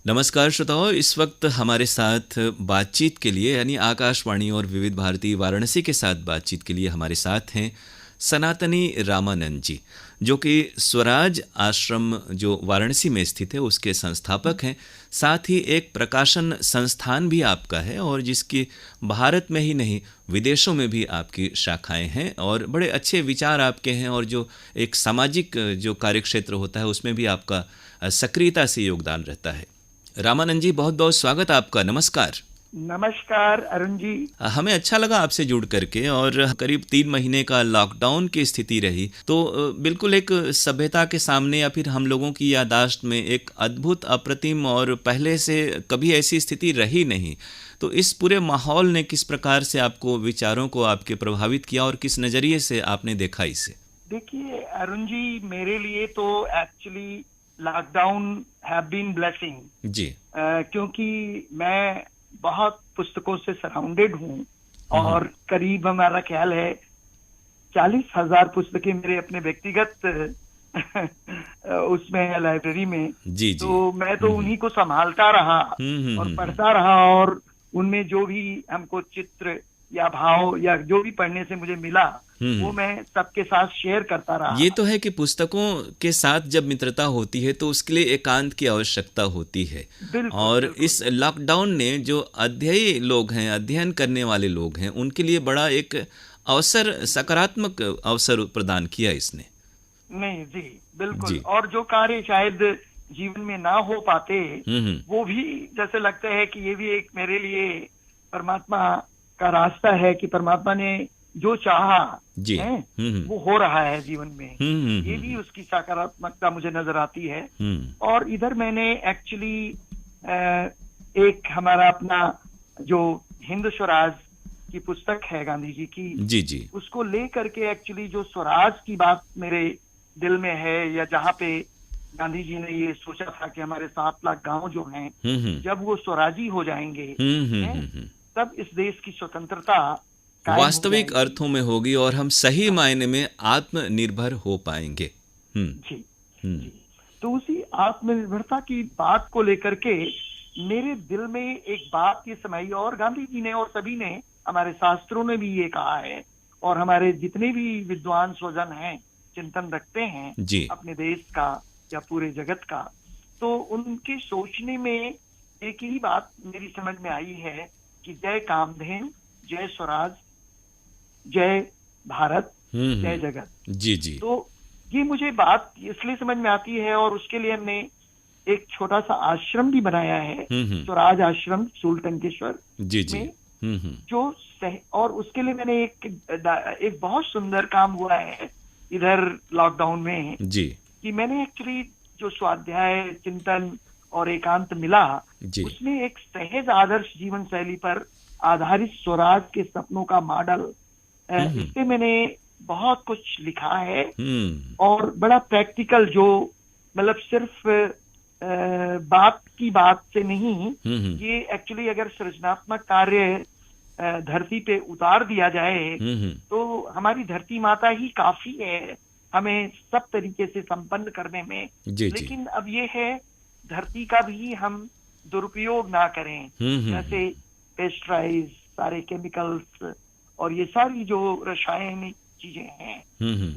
नमस्कार श्रोताओं, इस वक्त हमारे साथ बातचीत के लिए यानी आकाशवाणी और विविध भारती वाराणसी के साथ बातचीत के लिए हमारे साथ हैं सनातनी रामानंद जी, जो कि स्वराज आश्रम जो वाराणसी में स्थित है उसके संस्थापक हैं। साथ ही एक प्रकाशन संस्थान भी आपका है और जिसकी भारत में ही नहीं विदेशों में भी आपकी शाखाएं हैं और बड़े अच्छे विचार आपके हैं और जो एक सामाजिक जो कार्यक्षेत्र होता है उसमें भी आपका सक्रियता से योगदान रहता है। रामानंद जी, बहुत बहुत स्वागत आपका। नमस्कार। नमस्कार अरुण जी। हमें अच्छा लगा आपसे जुड़ करके और करीब 3 महीने का लॉकडाउन की स्थिति रही तो बिल्कुल एक सभ्यता के सामने या फिर हम लोगों की याददाश्त में एक अद्भुत, अप्रतिम और पहले से कभी ऐसी स्थिति रही नहीं। तो इस पूरे माहौल ने किस प्रकार से आपको, विचारों को आपके प्रभावित किया और किस नज़रिए से आपने देखा इसे? देखिए अरुण जी, मेरे लिए तो actually lockdown have been blessing जी। क्योंकि मैं बहुत पुस्तकों से सराउंडेड हूँ और करीब हमारा ख्याल है 40,000 पुस्तकें मेरे अपने व्यक्तिगत उसमें है, लाइब्रेरी में। जी जी। तो मैं तो उन्हीं को संभालता रहा और पढ़ता रहा और उनमें जो भी हमको चित्र या भाव या जो भी पढ़ने से मुझे मिला वो मैं सबके साथ शेयर करता रहा। ये तो है कि पुस्तकों के साथ जब मित्रता होती है तो उसके लिए एकांत की आवश्यकता होती है। और बिल्कुल। इस लॉकडाउन ने जो अध्ययी लोग हैं, अध्ययन करने वाले लोग हैं, उनके लिए बड़ा एक अवसर, सकारात्मक अवसर प्रदान किया इसने। नहीं जी, बिल्कुल। और जो कार्य शायद जीवन में ना हो पाते वो भी जैसे लगता है कि ये भी एक मेरे लिए परमात्मा का रास्ता है कि परमात्मा ने जो चाहा है वो हो रहा है जीवन में। ये भी उसकी सकारात्मकता मुझे नजर आती है। और इधर मैंने एक्चुअली एक हमारा अपना जो हिंद स्वराज की पुस्तक है गांधी जी की, जी, उसको ले करके एक्चुअली जो स्वराज की बात मेरे दिल में है, या जहाँ पे गांधी जी ने ये सोचा था कि हमारे 7 लाख गांव जो हैं जब वो स्वराजी हो जाएंगे तब इस देश की स्वतंत्रता वास्तविक अर्थों में होगी और हम सही मायने में आत्मनिर्भर हो पाएंगे। जी। तो उसी आत्मनिर्भरता की बात को लेकर के मेरे दिल में एक बात ये समाई, और गांधी जी ने और सभी ने, हमारे शास्त्रों ने भी ये कहा है और हमारे जितने भी विद्वान स्वजन हैं, चिंतन रखते हैं अपने देश का या पूरे जगत का, तो उनके सोचने में एक ही बात मेरी समझ में आई है कि जय कामधेनु, जय स्वराज, जय भारत, जय जगत। जी जी। तो ये मुझे बात इसलिए समझ में आती है और उसके लिए हमने एक छोटा सा आश्रम भी बनाया है, स्वराज आश्रम सुलटंकेश्वर में। जो और उसके लिए मैंने एक बहुत सुंदर काम हुआ है इधर लॉकडाउन में जी, कि मैंने एक्चुअली जो स्वाध्याय, चिंतन और एकांत मिला उसमें एक सहज आदर्श जीवन शैली पर आधारित स्वराज के सपनों का मॉडल, इस पे मैंने बहुत कुछ लिखा है और बड़ा प्रैक्टिकल, जो मतलब सिर्फ बात की बात से नहीं, ये एक्चुअली अगर सृजनात्मक कार्य धरती पे उतार दिया जाए तो हमारी धरती माता ही काफी है हमें सब तरीके से संपन्न करने में। लेकिन अब ये है धरती का भी हम दुरुपयोग ना करें, जैसे पेस्टराइज, सारे केमिकल्स और ये सारी जो रासायनिक चीजें हैं,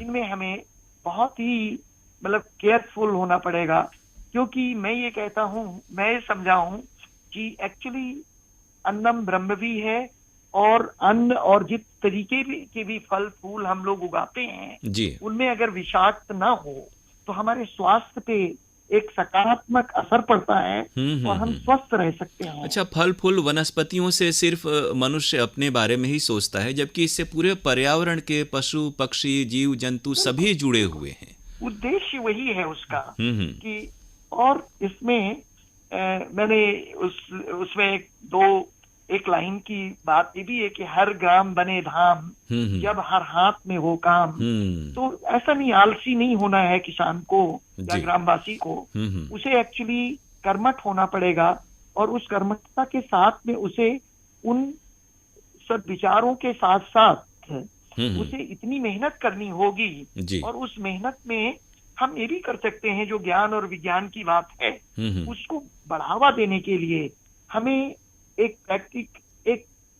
इनमें हमें बहुत ही मतलब केयरफुल होना पड़ेगा। क्योंकि मैं ये कहता हूँ, मैं ये समझा हूँ कि एक्चुअली अन्नम ब्रह्म भी है और अन्न और जिस तरीके के भी फल फूल हम लोग उगाते हैं उनमें अगर विषाक्त ना हो तो हमारे स्वास्थ्य पे एक सकारात्मक असर पड़ता है और हम स्वस्थ रह सकते हैं। अच्छा, फल फूल वनस्पतियों से सिर्फ मनुष्य अपने बारे में ही सोचता है, जबकि इससे पूरे पर्यावरण के पशु पक्षी जीव जंतु सभी जुड़े हुए हैं। उद्देश्य वही है उसका कि, और इसमें मैंने उसमें एक लाइन की बात ये भी है कि हर ग्राम बने धाम, जब हर हाथ में हो काम। तो ऐसा नहीं, आलसी नहीं होना है किसान को या ग्रामवासी को, उसे एक्चुअली कर्मठ होना पड़ेगा और उस कर्मठता के साथ में उसे उन सब विचारों के साथ साथ उसे इतनी मेहनत करनी होगी और उस मेहनत में हम ये भी कर सकते हैं, जो ज्ञान और विज्ञान की बात है उसको बढ़ावा देने के लिए हमें एक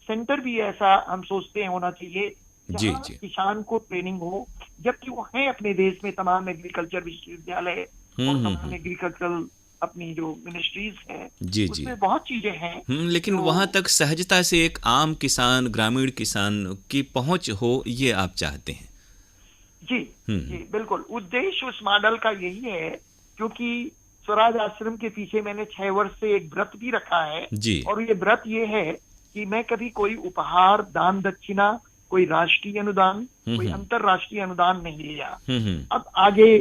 सेंटर भी ऐसा हम सोचते हैं होना चाहिए जहाँ किसान को ट्रेनिंग हो, जबकि वो है अपने देश में तमाम एग्रीकल्चर विश्वविद्यालय और तमाम एग्रीकल्चरल अपनी जो मिनिस्ट्रीज हैं उसमें बहुत चीजें हैं, लेकिन वहां तक सहजता से एक आम किसान, ग्रामीण किसान की पहुंच हो, ये आप चाहते हैं? जी बिल्कुल। उद्देश्य उस मॉडल का यही है, क्योंकि स्वराज आश्रम के पीछे मैंने 6 वर्ष से एक व्रत भी रखा है और ये व्रत ये है कि मैं कभी कोई उपहार, दान दक्षिणा, कोई राष्ट्रीय अनुदान, कोई अंतरराष्ट्रीय अनुदान नहीं लिया। अब आगे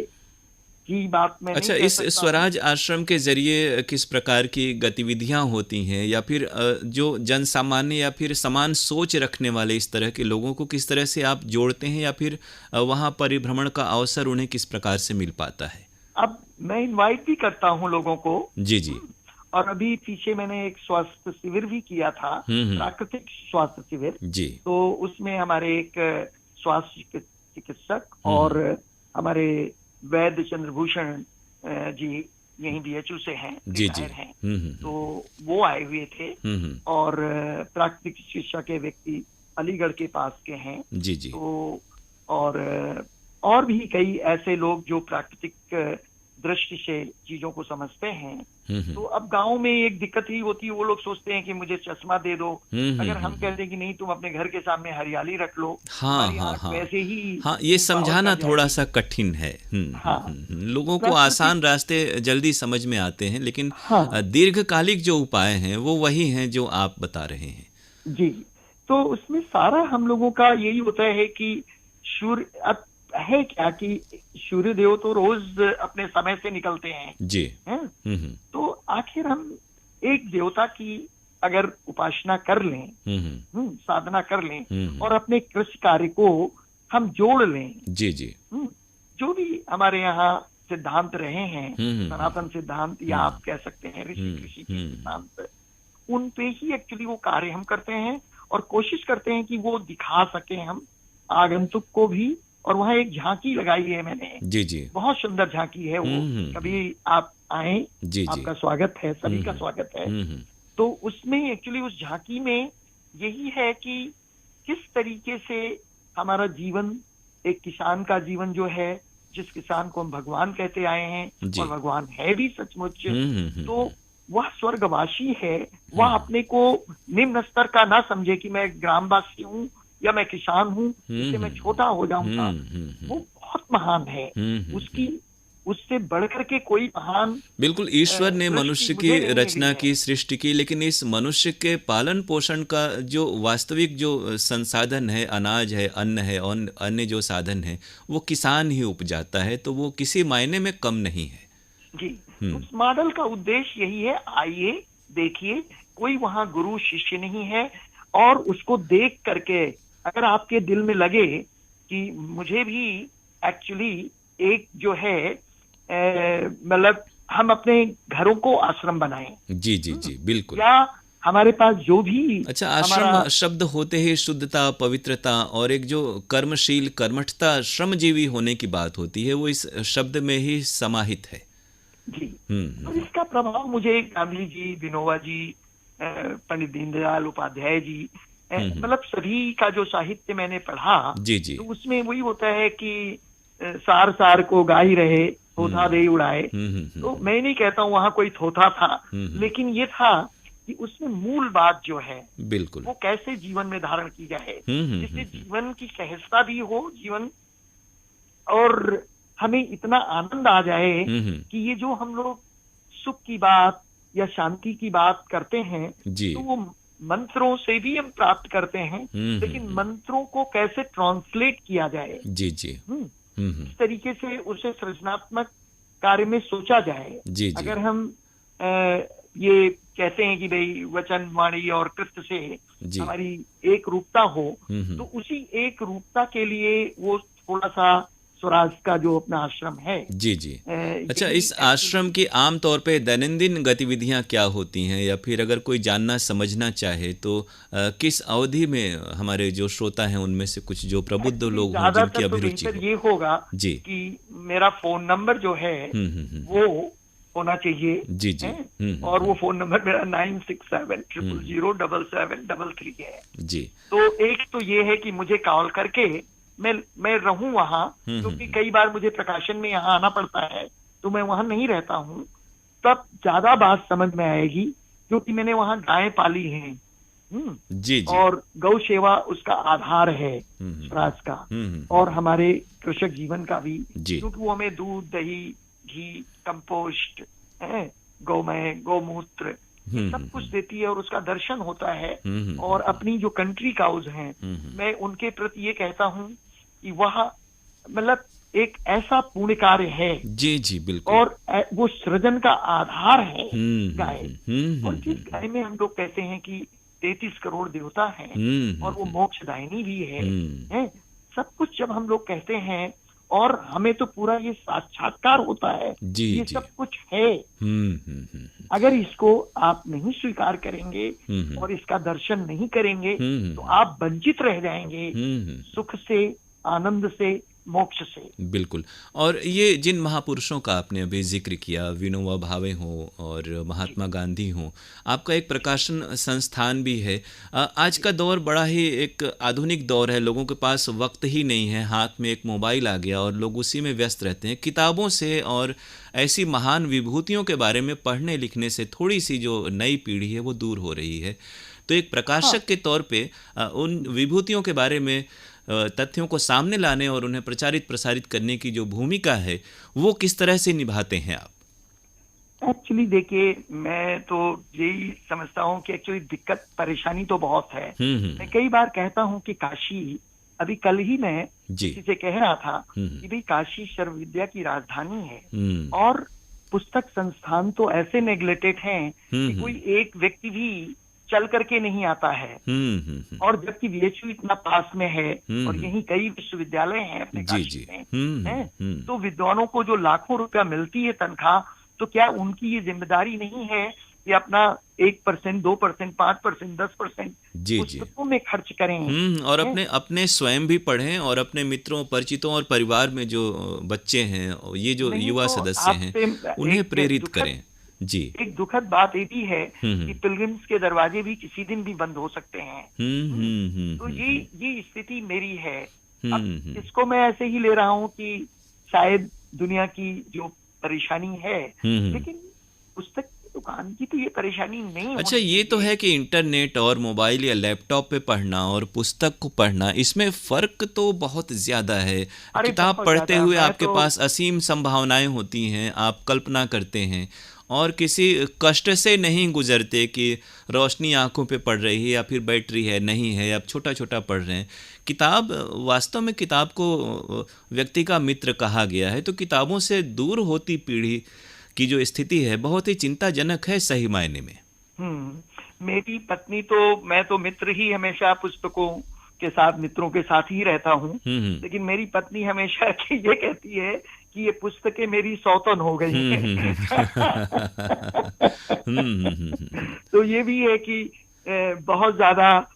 की बात मैं अच्छा, इस स्वराज आश्रम के जरिए किस प्रकार की गतिविधियां होती हैं, या फिर जो जन सामान्य या फिर समान सोच रखने वाले इस तरह के लोगों को किस तरह से आप जोड़ते हैं, या फिर वहां परिभ्रमण का अवसर उन्हें किस प्रकार से मिल पाता है? अब मैं इनवाइट भी करता हूं लोगों को। जी। और अभी पीछे मैंने एक स्वास्थ्य शिविर भी किया था, प्राकृतिक स्वास्थ्य शिविर जी। तो उसमें हमारे एक स्वास्थ्य चिकित्सक और हमारे वैद्य चंद्रभूषण जी यहीं बीएचयू से हैं, रिटायर हैं, तो वो आए हुए थे। और प्राकृतिक चिकित्सा के व्यक्ति अलीगढ़ के पास के हैं जी। तो और भी कई ऐसे लोग जो प्राकृतिक दृष्टि से चीजों को समझते हैं। तो अब गांव में एक दिक्कत ही होती है, वो लोग सोचते हैं कि मुझे चश्मा दे दो। अगर हम कहते हैं कि नहीं, तुम अपने घर के सामने हरियाली रख लो, वैसे ही ये समझाना थोड़ा सा कठिन है। लोगों को आसान रास्ते जल्दी समझ में आते हैं, लेकिन दीर्घकालिक जो उपाय हैं वो वही हैं जो आप बता रहे हैं जी। तो उसमें सारा हम लोगों का यही होता है कि अब है क्या कि सूर्य देव तो रोज अपने समय से निकलते हैं जी तो आखिर हम एक देवता की अगर उपासना कर लें, साधना कर लें और अपने कृषि कार्य को हम जोड़ लें जी। जो भी हमारे यहाँ सिद्धांत रहे हैं, सनातन सिद्धांत या आप कह सकते हैं ऋषि कृषि के सिद्धांत, उन पे ही एक्चुअली वो कार्य हम करते हैं और कोशिश करते हैं कि वो दिखा सके हम आगंतुक को भी। और वहाँ एक झांकी लगाई है मैंने जी। बहुत सुंदर झांकी है वो, कभी आप आए, आपका स्वागत है, सभी का स्वागत है। तो उसमें एक्चुअली उस झांकी में यही है कि किस तरीके से हमारा जीवन, एक किसान का जीवन जो है, जिस किसान को हम भगवान कहते आए हैं और भगवान है भी सचमुच, तो वह स्वर्गवासी है। वह अपने को निम्न स्तर का ना समझे कि मैं ग्रामवासी हूँ या मैं किसान हूँ, इससे मैं छोटा हो जाऊंगा। वो बहुत महान है, उससे बढ़कर के कोई महान। बिल्कुल, ईश्वर ने मनुष्य की रचना की, सृष्टि की, लेकिन इस मनुष्य के पालन पोषण का जो वास्तविक जो संसाधन है, अनाज है, अन्न है और अन्य जो साधन है, वो किसान ही उपजाता है, तो वो किसी मायने में कम नहीं है जी। उस मॉडल का उद्देश्य यही है, आइए देखिए, कोई वहाँ गुरु शिष्य नहीं है। और उसको देख करके अगर आपके दिल में लगे कि मुझे भी एक्चुअली एक जो है मतलब हम अपने घरों को आश्रम बनाएं जी बिल्कुल, या हमारे पास जो भी अच्छा आश्रम शब्द होते ही शुद्धता, पवित्रता और एक जो कर्मशील, कर्मठता, श्रमजीवी होने की बात होती है, वो इस शब्द में ही समाहित है जी। तो इसका प्रभाव मुझे गांधी जी, विनोबा जी, पंडित दीनदयाल उपाध्याय जी, मतलब सभी का जो साहित्य मैंने पढ़ा जी। तो उसमें वही होता है कि सार सार को गा ही रहे, थोथा दे उड़ाए। तो मैं नहीं कहता हूँ वहां कोई थोथा था, लेकिन ये था कि उसमें मूल बात जो है बिल्कुल वो कैसे जीवन में धारण की जाए, जिससे जीवन की सहजता भी हो जीवन, और हमें इतना आनंद आ जाए कि ये जो हम लोग सुख की बात या शांति की बात करते हैं तो वो मंत्रों से भी हम प्राप्त करते हैं, लेकिन मंत्रों को कैसे ट्रांसलेट किया जाए जी। इस तरीके से उसे सृजनात्मक कार्य में सोचा जाए जी। अगर हम ये कहते हैं कि भाई वचन, वाणी और कृत्य से हमारी एक रूपता हो, तो उसी एक रूपता के लिए वो थोड़ा सा स्वराज का जो अपना आश्रम है। जी जी। अच्छा, इस आश्रम की आम तौर पे दैनंदिन गतिविधियां क्या होती हैं, या फिर अगर कोई जानना समझना चाहे तो किस अवधि में हमारे जो श्रोता हैं उनमें से कुछ जो प्रबुद्ध लोग हों जिनकी अभिरुचि हो? ये होगा जी कि मेरा फोन नंबर जो है वो होना चाहिए। जी जी। और वो फोन नंबर मेरा 9670007733 है। जी। तो एक तो ये है कि मुझे कॉल करके मैं रहूं वहां, क्योंकि कई बार मुझे प्रकाशन में यहाँ आना पड़ता है तो मैं वहां नहीं रहता हूँ, तब ज्यादा बात समझ में आएगी, क्योंकि मैंने वहां गायें पाली हैं। जी जी। और गौ सेवा उसका आधार है स्वराज का, और हमारे कृषक जीवन का भी, क्योंकि वो हमें दूध, दही, घी, कंपोस्ट, गौमय, गौमूत्र सब कुछ देती है और उसका दर्शन होता है। और अपनी जो कंट्री काउज हैं, मैं उनके प्रति ये कहता हूँ कि वह मतलब एक ऐसा पुण्य कार्य है। जी जी बिल्कुल। और वो सृजन का आधार है गाय। और जिस गाय में हम लोग कहते हैं कि 33 करोड़ देवता हैं और वो मोक्षदायिनी भी है, सब कुछ जब हम लोग कहते हैं और हमें तो पूरा ये साक्षात्कार होता है ये सब कुछ है। अगर इसको आप नहीं स्वीकार करेंगे और इसका दर्शन नहीं करेंगे तो आप वंचित रह जाएंगे सुख से, आनंद से, मोक्ष से। बिल्कुल। और ये जिन महापुरुषों का आपने अभी जिक्र किया, विनोबा भावे हो और महात्मा गांधी हो, आपका एक प्रकाशन संस्थान भी है। आज का दौर बड़ा ही एक आधुनिक दौर है, लोगों के पास वक्त ही नहीं है, हाथ में एक मोबाइल आ गया और लोग उसी में व्यस्त रहते हैं। किताबों से और ऐसी महान विभूतियों के बारे में पढ़ने लिखने से थोड़ी सी जो नई पीढ़ी है वो दूर हो रही है। तो एक प्रकाशक के तौर पे उन विभूतियों के बारे में तथ्यों को सामने लाने और उन्हें प्रचारित प्रसारित करने की जो भूमिका है वो किस तरह से निभाते हैं आप? एक्चुअली देखिए, मैं तो यही समझता हूँ कि एक्चुअली दिक्कत परेशानी तो बहुत है। मैं कई बार कहता हूँ कि काशी, अभी कल ही मैं किसी से कह रहा था कि भाई काशी सर्व विद्या की राजधानी है और पुस्तक संस्थान तो ऐसे नेग्लेक्टेड हैं कि कोई एक व्यक्ति भी चल करके नहीं आता है। और जबकि VHU इतना पास में है और यहीं कई विश्वविद्यालय हैं अपने काशी में, तो विद्वानों को जो लाखों रुपया मिलती है तनख्वाह, तो क्या उनकी ये जिम्मेदारी नहीं है कि अपना 1%, 2%, 5%, 10% पुस्तकों में खर्च करें और अपने स्वयं भी पढ़ें और अपने मित्रों, परिचितों और परिवार में जो बच्चे हैं, ये जो युवा सदस्य हैं, उन्हें प्रेरित करें। जी। एक दुखद बात ये भी है कि पिलग्रिम्स के दरवाजे भी किसी दिन भी बंद हो सकते हैं। तो ये स्थिति मेरी है। अब इसको मैं ऐसे ही ले रहा हूँ कि शायद दुनिया की जो परेशानी है, लेकिन पुस्तक दुकान की तो ये परेशानी नहीं। अच्छा, ये तो है कि इंटरनेट और मोबाइल या लैपटॉप पे पढ़ना और पुस्तक को पढ़ना, इसमें फर्क तो बहुत ज्यादा है। किताब पढ़ते हुए आपके पास असीम संभावनाएं होती हैं, आप कल्पना करते हैं और किसी कष्ट से नहीं गुजरते कि रोशनी आंखों पे पड़ रही है या फिर बैटरी है नहीं है, आप छोटा छोटा पढ़ रहे हैं। किताब, वास्तव में किताब को व्यक्ति का मित्र कहा गया है, तो किताबों से दूर होती पीढ़ी की जो स्थिति है बहुत ही चिंताजनक है सही मायने में। मेरी पत्नी तो, मैं तो मित्र ही हमेशा पुस्तकों के साथ, मित्रों के साथ ही रहता हूँ, लेकिन मेरी पत्नी हमेशा ये कहती है कि ये पुस्तकें मेरी सौतन हो गई हैं। तो ये भी है कि बहुत ज्यादा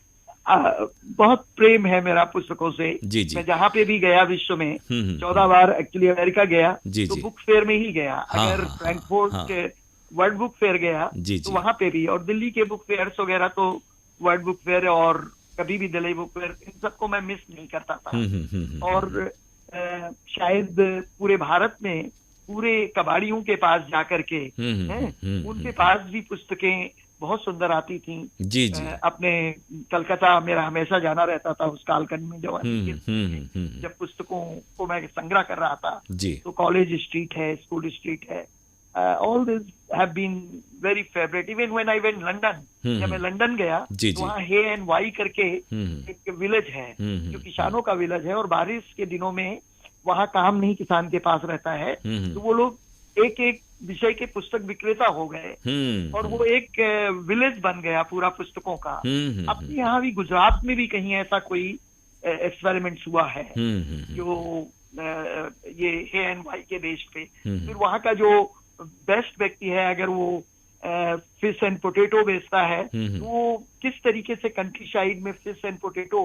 बहुत प्रेम है मेरा पुस्तकों से। मैं जहाँ पे भी गया विश्व में 14 बार एक्चुअली अमेरिका गया, तो बुक फेयर में ही गया। अगर फ्रैंकफर्ट वर्ल्ड बुक फेयर गया तो वहां पे भी, और दिल्ली के बुक फेयर्स वगैरह तो वर्ल्ड बुक फेयर और कभी भी दिल्ली बुक फेयर, इन सबको मैं मिस नहीं करता था। और शायद पूरे भारत में पूरे कबाड़ियों के पास जाकर के उनके पास भी पुस्तकें बहुत सुंदर आती थी। जी जी। अपने कलकत्ता मेरा हमेशा जाना रहता था उस कालखंड में, जब पुस्तकों को मैं संग्रह कर रहा था। तो कॉलेज स्ट्रीट है, स्कूल स्ट्रीट है, all these have been very favorite. Even when I went London, जब मैं लंदन गया तो वहाँ हे एंड वाई करके एक विलेज है जो किसानों का विलेज है, और बारिश के दिनों में वहाँ काम नहीं किसान के पास रहता है, तो वो लोग एक एक विषय के पुस्तक विक्रेता हो गए और वो एक विलेज बन गया पूरा पुस्तकों का। अपने यहाँ भी गुजरात में भी कहीं ऐसा कोई एक्सपेरिमेंट्स हुआ है जो ये ANY के बेस पे। फिर वहाँ का जो बेस्ट व्यक्ति है, अगर वो फिश एंड पोटैटो बेचता है तो वो किस तरीके से कंट्री साइड में फिश एंड पोटैटो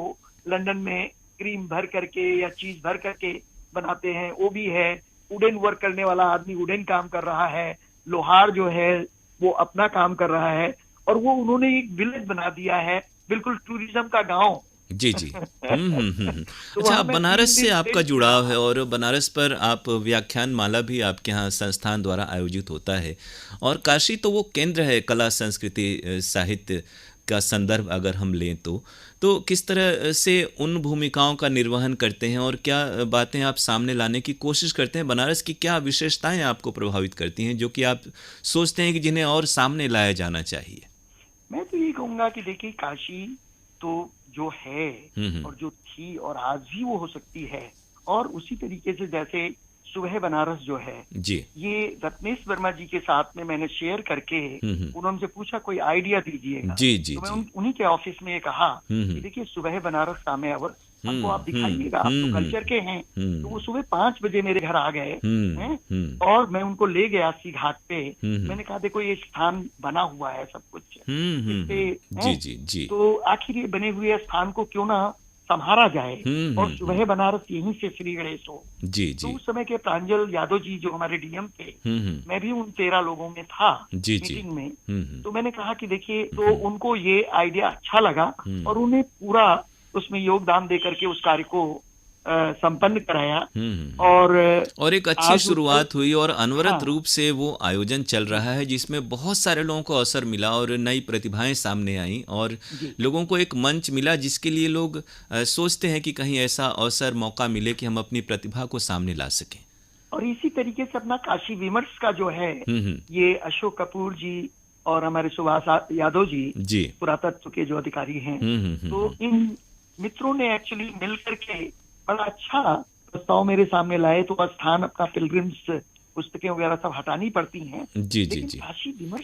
लंदन में क्रीम भर करके या चीज भर करके बनाते हैं, वो भी है। वुडन वर्क करने वाला आदमी वुडन काम कर रहा है, लोहार जो है वो अपना काम कर रहा है, और वो उन्होंने एक विलेज बना दिया है, बिल्कुल टूरिज्म का गांव। जी जी। तो अच्छा, बनारस से आपका जुड़ाव है और बनारस पर आप व्याख्यान माला भी आपके यहाँ संस्थान द्वारा आयोजित होता है, और काशी तो वो केंद्र है कला संस्कृति साहित्य का संदर्भ अगर हम लें तो किस तरह से उन भूमिकाओं का निर्वहन करते हैं और क्या बातें आप सामने लाने की कोशिश करते हैं? बनारस की क्या विशेषताएं आपको प्रभावित करती हैं जो कि आप सोचते हैं कि जिन्हें और सामने लाया जाना चाहिए? मैं तो ये कहूँगा कि देखिए, काशी तो जो है और जो थी और आज भी वो हो सकती है, और उसी तरीके से जैसे सुबह बनारस जो है जी, ये रत्नेश वर्मा जी के साथ में मैंने शेयर करके उन्होंने पूछा कोई आइडिया दीजिएगा। जी जी, तो मैं उन्हीं के ऑफिस में ये कहा कि देखिए, सुबह बनारस सामयावर हमको आप दिखाइएगा, आप तो कल्चर के हैं। तो वो सुबह 5 बजे मेरे घर आ गए हैं, और मैं उनको ले गया सी घाट पे। मैंने कहा देखो, ये स्थान बना हुआ है सब कुछ, जी जी जी, तो आखिर ये बने हुए स्थान को क्यों ना संभाला जाए, और सुबह बनारस यहीं से श्री गणेश हो। जी जी। तो उस समय के प्रांजल यादव जी जो हमारे डीएम थे, मैं भी उन 13 लोगों में था जी मीटिंग में। तो मैंने कहा कि देखिए, तो उनको ये आइडिया अच्छा लगा और उन्हें पूरा उसमें योगदान दे करके उस कार्य को संपन्न कराया, और एक अच्छी शुरुआत हुई और अनवरत रूप से वो आयोजन चल रहा है जिसमें बहुत सारे लोगों को अवसर मिला और नई प्रतिभाएं सामने आई और लोगों को एक मंच मिला जिसके लिए लोग सोचते हैं कि कहीं ऐसा अवसर मौका मिले कि हम अपनी प्रतिभा को सामने ला सकें। और इसी तरीके से अपना काशी विमर्श का जो है, ये अशोक कपूर जी और हमारे सुभाष यादव जी पुरातत्व के जो अधिकारी हैं, तो इन मित्रों ने एक्चुअली मिल करके बड़ा अच्छा प्रस्ताव मेरे सामने लाए। तो स्थान अपना पिलग्रिम्स पुस्तकें वगैरह सब हटानी पड़ती हैं। जी जी जी,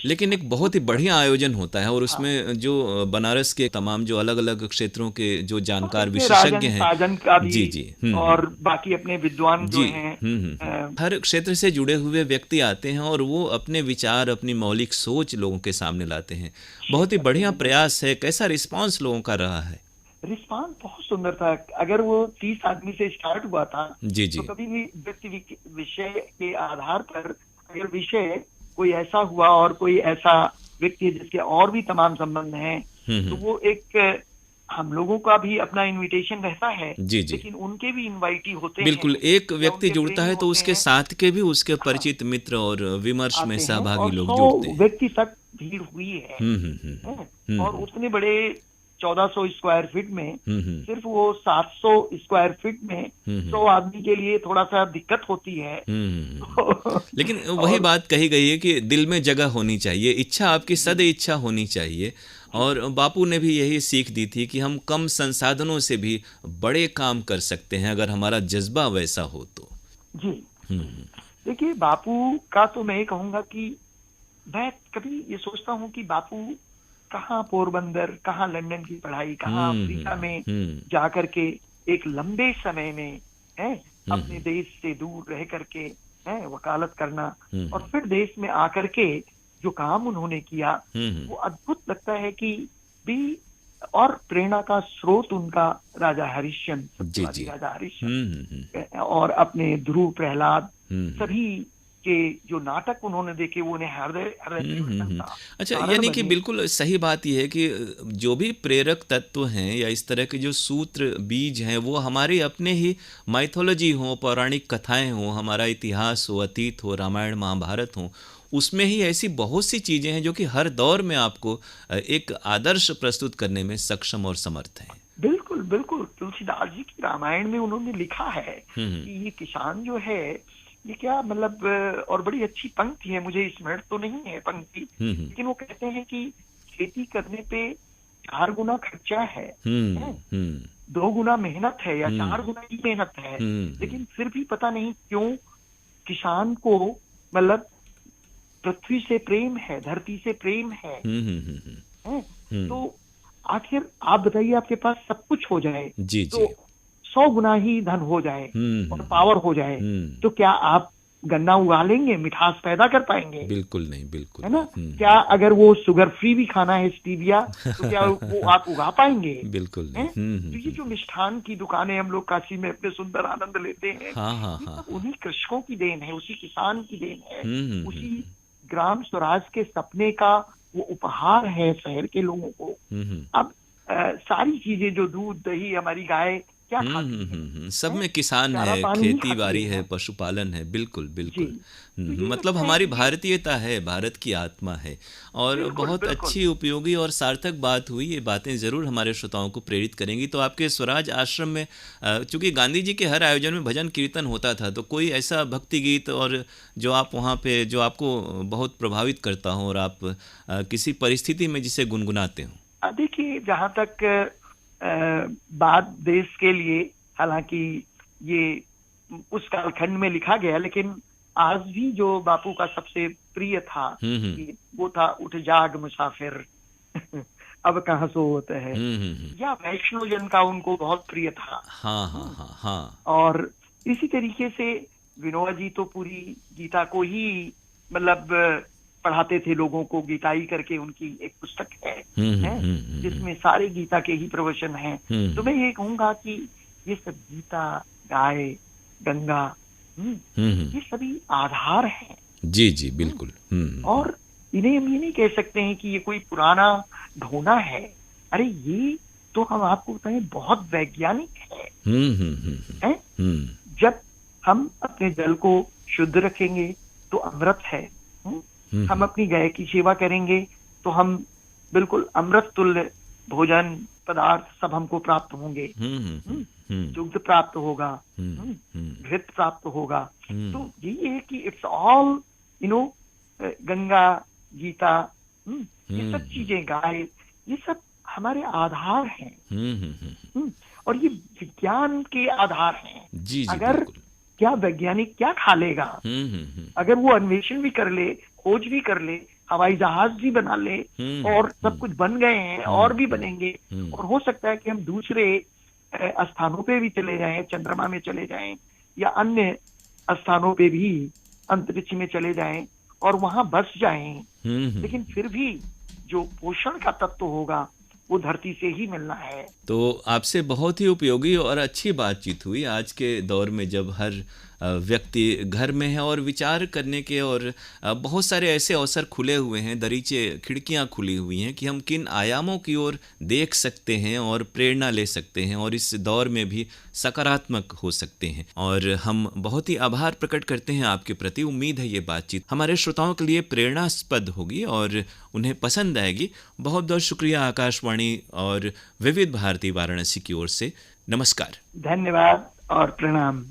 लेकिन एक बहुत ही बढ़िया आयोजन होता है और उसमें जो बनारस के तमाम जो अलग अलग क्षेत्रों के जो जानकार विशेषज्ञ हैं, जी जी, और बाकी अपने विद्वान जो हैं, हर क्षेत्र से जुड़े हुए व्यक्ति आते हैं और वो अपने विचार, अपनी मौलिक सोच लोगों के सामने लाते हैं। बहुत ही बढ़िया प्रयास है। कैसा रिस्पॉन्स लोगों का रहा है? रिस्पांस बहुत सुंदर था। अगर वो 30 आदमी से स्टार्ट हुआ था, जी जी, तो कभी भी व्यक्ति विषय के आधार पर अगर विषय कोई ऐसा हुआ और कोई ऐसा व्यक्ति जिसके और भी तमाम संबंध हैं, तो वो एक हम लोगों का भी अपना इनविटेशन रहता है, जी जी, लेकिन उनके भी इनवाइटी होते बिल्कुल। एक व्यक्ति जुड़ता है तो उसके साथ के भी उसके परिचित मित्र और विमर्श में सहभागी लोग जुड़ते हैं। व्यक्ति तक भीड़ हुई है, और उतने बड़े 1400 स्क्वायर फीट में सिर्फ वो 700 स्क्वायर फीट में 100 आदमी के लिए थोड़ा सा दिक्कत होती है। लेकिन वही बात कही गई है कि दिल में जगह होनी चाहिए, इच्छा आपकी सद इच्छा होनी चाहिए। और बापू ने भी यही सीख दी थी कि हम कम संसाधनों से भी बड़े काम कर सकते हैं अगर हमारा जज्बा वैसा हो तो। जी, देखिए, बापू का तो मैं ये कहूँगा कि मैं कभी ये सोचता हूँ कि बापू कहाँ पोरबंदर, कहाँ लंदन की पढ़ाई, कहाँ अफ्रीका में जा करके एक लंबे समय में अपने देश से दूर रह करके वकालत करना, और फिर देश में आकर के जो काम उन्होंने किया वो अद्भुत लगता है कि भी। और प्रेरणा का स्रोत उनका राजा हरिश्चंद्र, राजा हरिश्चंद्र, और अपने ध्रुव प्रहलाद, सभी के जो नाटक उन्होंने देखे वो उन्हें हृदय। अच्छा, यानी कि बिल्कुल सही बात यह है कि जो भी प्रेरक तत्व हैं या इस तरह के जो सूत्र बीज हैं वो हमारे अपने ही माइथोलॉजी हो, पौराणिक कथाएं हो, हमारा इतिहास हो, अतीत हो, रामायण महाभारत हो, उसमें ही ऐसी बहुत सी चीजें हैं जो कि हर दौर में आपको एक आदर्श प्रस्तुत करने में सक्षम और समर्थ हैं। बिल्कुल बिल्कुल। तुलसीदास जी की रामायण में उन्होंने लिखा है कि ये किसान जो है ये क्या मतलब, और बड़ी अच्छी पंक्ति है, मुझे स्मरण तो नहीं है पंक्ति, लेकिन वो कहते हैं कि खेती करने पे 4 गुना खर्चा है, 2 गुना मेहनत है या 4 गुना की मेहनत है, लेकिन फिर भी पता नहीं क्यों किसान को मतलब पृथ्वी से प्रेम है, धरती से प्रेम है। तो आखिर आप बताइए, आपके पास सब कुछ हो जाए जी, तो 100 गुना ही धन हो जाए और पावर हो जाए, तो क्या आप गन्ना उगा लेंगे, मिठास पैदा कर पाएंगे? बिल्कुल नहीं, बिल्कुल है ना। क्या अगर वो शुगर फ्री भी खाना है, स्टीविया, तो क्या वो आप उगा पाएंगे? बिल्कुल नहीं। तो ये जो मिष्ठान की दुकानें हम लोग काशी में अपने सुंदर आनंद लेते हैं, उन्हीं कृषकों की देन है, उसी किसान की देन है, उसी ग्राम स्वराज के सपने का वो उपहार है शहर के लोगों को। अब सारी चीजें जो दूध दही हमारी गाय क्या खाती है, सब में किसान है, खेती बाड़ी है, पशुपालन है। बिल्कुल बिल्कुल। मतलब हमारी भारतीयता है, भारत की आत्मा है। और बहुत अच्छी, उपयोगी और सार्थक बात हुई। ये बातें जरूर हमारे श्रोताओं को प्रेरित करेंगी। तो आपके स्वराज आश्रम में चूंकि गांधी जी के हर आयोजन में भजन कीर्तन होता था, तो कोई ऐसा भक्ति गीत और जो आप वहाँ पे, जो आपको बहुत प्रभावित करता हो और आप किसी परिस्थिति में जिसे गुनगुनाते हो? देखिए, जहाँ तक बात देश के लिए, हालांकि ये उस कालखंड में लिखा गया, लेकिन आज भी जो बापू का सबसे प्रिय था वो था उठ जाग मुसाफिर अब कहाँ सोत है, या वैष्णो जन का उनको बहुत प्रिय था। हाँ। और इसी तरीके से विनोबा जी तो पूरी गीता को ही मतलब पढ़ाते थे लोगों को, गीताई करके उनकी एक पुस्तक है, जिसमें सारे गीता के ही प्रवचन हैं। तो मैं ये कहूंगा कि ये सब गीता, गाय, गंगा, ये सभी आधार हैं। जी जी बिल्कुल। और इन्हें हम ये नहीं कह सकते हैं कि ये कोई पुराना ढोना है। अरे ये तो हम आपको बताएं बहुत वैज्ञानिक है। जब हम अपने जल को शुद्ध रखेंगे तो अमृत है। हम अपनी गाय की सेवा करेंगे तो हम बिल्कुल अमृत तुल्य भोजन पदार्थ सब हमको प्राप्त होंगे। दुग्ध प्राप्त होगा, घृत प्राप्त होगा। तो यही है कि इट्स ऑल गंगा, गीता, ये सब चीजें, गाय, ये सब हमारे आधार हैं। और ये विज्ञान के आधार हैं। जी, अगर क्या वैज्ञानिक क्या खा लेगा, अगर वो अन्वेषण भी कर ले, खोज भी कर ले, हवाई जहाज भी बना ले, और सब कुछ बन गए हैं और भी बनेंगे, और हो सकता है कि हम दूसरे स्थानों पे भी चले जाएं, चंद्रमा में चले जाएं, या अन्य स्थानों पे भी अंतरिक्ष में चले जाएं और वहां बस जाएं, लेकिन फिर भी जो पोषण का तत्व होगा वो धरती से ही मिलना है। तो आपसे बहुत ही उपयोगी और अच्छी बातचीत हुई। आज के दौर में जब हर व्यक्ति घर में है और विचार करने के और बहुत सारे ऐसे अवसर खुले हुए हैं, दरीचे खिड़कियां खुली हुई हैं कि हम किन आयामों की ओर देख सकते हैं और प्रेरणा ले सकते हैं और इस दौर में भी सकारात्मक हो सकते हैं। और हम बहुत ही आभार प्रकट करते हैं आपके प्रति। उम्मीद है ये बातचीत हमारे श्रोताओं के लिए प्रेरणास्पद होगी और उन्हें पसंद आएगी। बहुत बहुत शुक्रिया आकाशवाणी और विविध भारती वाराणसी की ओर से। नमस्कार। धन्यवाद और प्रणाम।